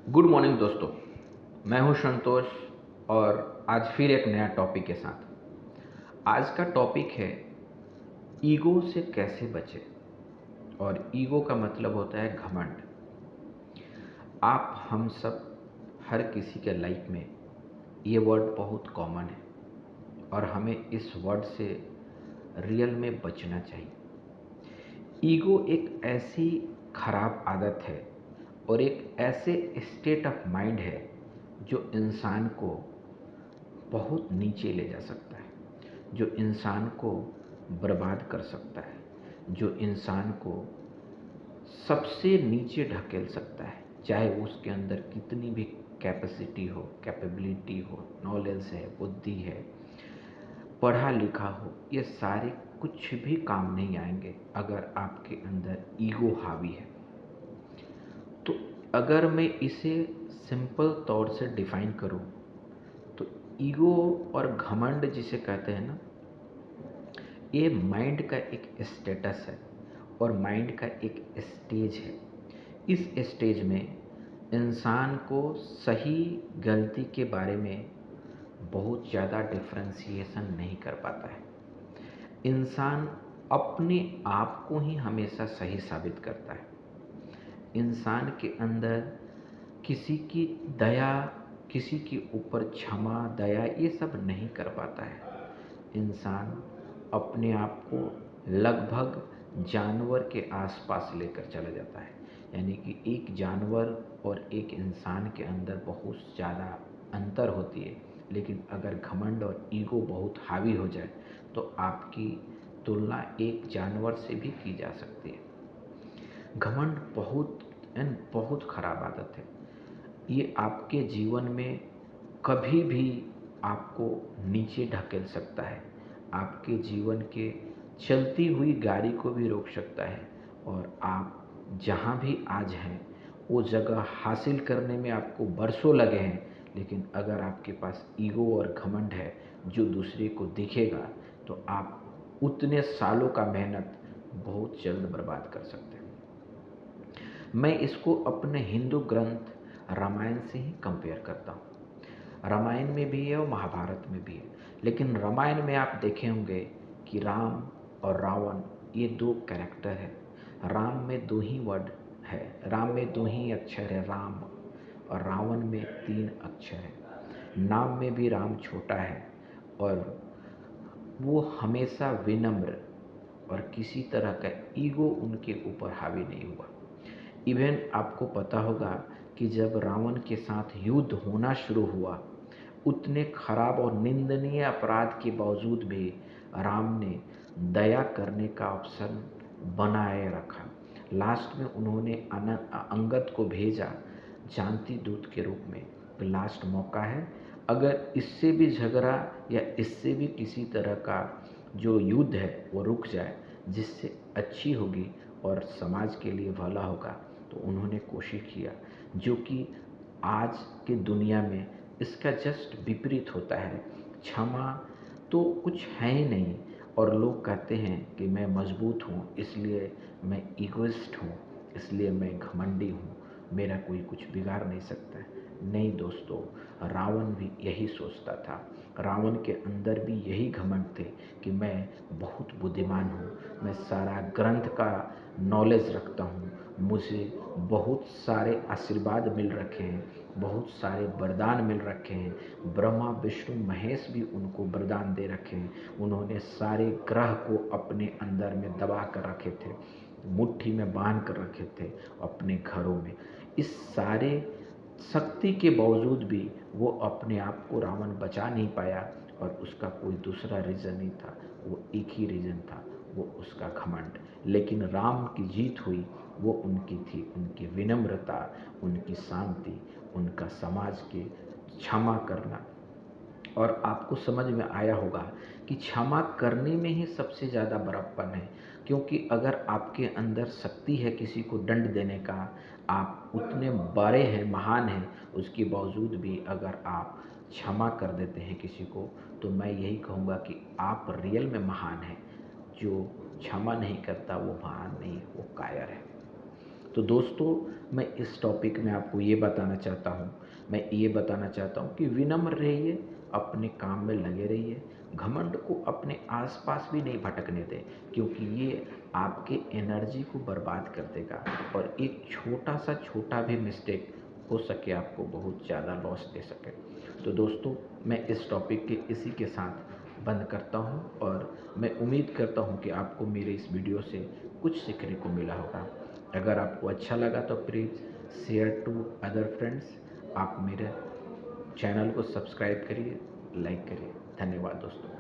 Good morning दोस्तों। मैं हूं संतोष और आज फिर एक नया टॉपिक के साथ। आज का टॉपिक है ईगो से कैसे बचें। और ईगो का मतलब होता है घमंड। आप हम सब हर किसी के लाइफ में ये वर्ड बहुत कॉमन है और हमें इस वर्ड से रियल में बचना चाहिए। ईगो एक ऐसी खराब आदत है और एक ऐसे स्टेट ऑफ माइंड है जो इंसान को बहुत नीचे ले जा सकता है, जो इंसान को बर्बाद कर सकता है, जो इंसान को सबसे नीचे ढकेल सकता है। चाहे उसके अंदर कितनी भी कैपेसिटी हो, कैपेबिलिटी हो, नॉलेज है, बुद्धि है, पढ़ा लिखा हो, ये सारे कुछ भी काम नहीं आएंगे अगर आपके अंदर ईगो हावी है। तो अगर मैं इसे सिंपल तौर से डिफाइन करूं तो ईगो और घमंड जिसे कहते हैं ना, ये माइंड का एक स्टेटस है और माइंड का एक स्टेज है। इस स्टेज में इंसान को सही गलती के बारे में बहुत ज़्यादा डिफ्रेंशिएशन नहीं कर पाता है। इंसान अपने आप को ही हमेशा सही साबित करता है। इंसान के अंदर किसी की दया, किसी के ऊपर क्षमा, दया, ये सब नहीं कर पाता है। इंसान अपने आप को लगभग जानवर के आसपास लेकर चला जाता है। यानी कि एक जानवर और एक इंसान के अंदर बहुत ज़्यादा अंतर होती है, लेकिन अगर घमंड और ईगो बहुत हावी हो जाए तो आपकी तुलना एक जानवर से भी की जा सकती है। घमंड बहुत खराब आदत है। ये आपके जीवन में कभी भी आपको नीचे ढकेल सकता है, आपके जीवन के चलती हुई गाड़ी को भी रोक सकता है और आप जहाँ भी आज हैं वो जगह हासिल करने में आपको बरसों लगे हैं, लेकिन अगर आपके पास ईगो और घमंड है जो दूसरे को दिखेगा तो आप उतने सालों का मेहनत बहुत जल्द बर्बाद कर सकते हैं। मैं इसको अपने हिंदू ग्रंथ रामायण से ही कंपेयर करता हूँ। रामायण में भी है और महाभारत में भी है, लेकिन रामायण में आप देखे होंगे कि राम और रावण ये दो कैरेक्टर है। राम में दो ही वर्ड है, राम में दो ही अक्षर है राम, और रावण में 3 अक्षर है। नाम में भी राम छोटा है और वो हमेशा विनम्र और किसी तरह का ईगो उनके ऊपर हावी नहीं हुआ। इवन आपको पता होगा कि जब रावण के साथ युद्ध होना शुरू हुआ, उतने खराब और निंदनीय अपराध के बावजूद भी राम ने दया करने का ऑप्शन बनाए रखा। लास्ट में उन्होंने अंगद को भेजा जानती दूत के रूप में। तो लास्ट मौका है, अगर इससे भी झगड़ा या इससे भी किसी तरह का जो युद्ध है वो रुक जाए, जिससे अच्छी होगी और समाज के लिए भला होगा, तो उन्होंने कोशिश किया। जो कि आज के दुनिया में इसका जस्ट विपरीत होता है। क्षमा तो कुछ है ही नहीं और लोग कहते हैं कि मैं मजबूत हूँ, इसलिए मैं ईगोइस्ट हूँ, इसलिए मैं घमंडी हूँ, मेरा कोई कुछ बिगाड़ नहीं सकता है। नहीं दोस्तों, रावण भी यही सोचता था। रावण के अंदर भी यही घमंड थे कि मैं बहुत बुद्धिमान हूँ, मैं सारा ग्रंथ का नॉलेज रखता हूँ, मुझे बहुत सारे आशीर्वाद मिल रखे हैं, बहुत सारे वरदान मिल रखे हैं। ब्रह्मा विष्णु महेश भी उनको वरदान दे रखे हैं। उन्होंने सारे ग्रह को अपने अंदर में दबा कर रखे थे, मुट्ठी में बांध कर रखे थे अपने घरों में। इस सारे शक्ति के बावजूद भी वो अपने आप को रावण बचा नहीं पाया और उसका कोई दूसरा रीज़न नहीं था, वो एक ही रीज़न था, वो उसका घमंड। लेकिन राम की जीत हुई, वो उनकी थी, उनकी विनम्रता, उनकी शांति, उनका समाज के क्षमा करना। और आपको समझ में आया होगा कि क्षमा करने में ही सबसे ज़्यादा बड़प्पन है, क्योंकि अगर आपके अंदर शक्ति है किसी को दंड देने का, आप उतने बड़े हैं, महान हैं, उसके बावजूद भी अगर आप क्षमा कर देते हैं किसी को, तो मैं यही कहूँगा कि आप रियल में महान हैं। जो क्षमा नहीं करता वो महान नहीं, वो कायर है। तो दोस्तों, मैं इस टॉपिक में आपको ये बताना चाहता हूँ, कि विनम्र रहिए, अपने काम में लगे रहिए, घमंड को अपने आसपास भी नहीं भटकने दें, क्योंकि ये आपके एनर्जी को बर्बाद कर देगा और एक छोटा भी मिस्टेक हो सके आपको बहुत ज़्यादा लॉस दे सके। तो दोस्तों, मैं इस टॉपिक के इसी के साथ बंद करता हूँ और मैं उम्मीद करता हूँ कि आपको मेरे इस वीडियो से कुछ सीखने को मिला होगा। अगर आपको अच्छा लगा तो please share to other friends. आप मेरे चैनल को सब्सक्राइब करिए, लाइक करिए। धन्यवाद दोस्तों।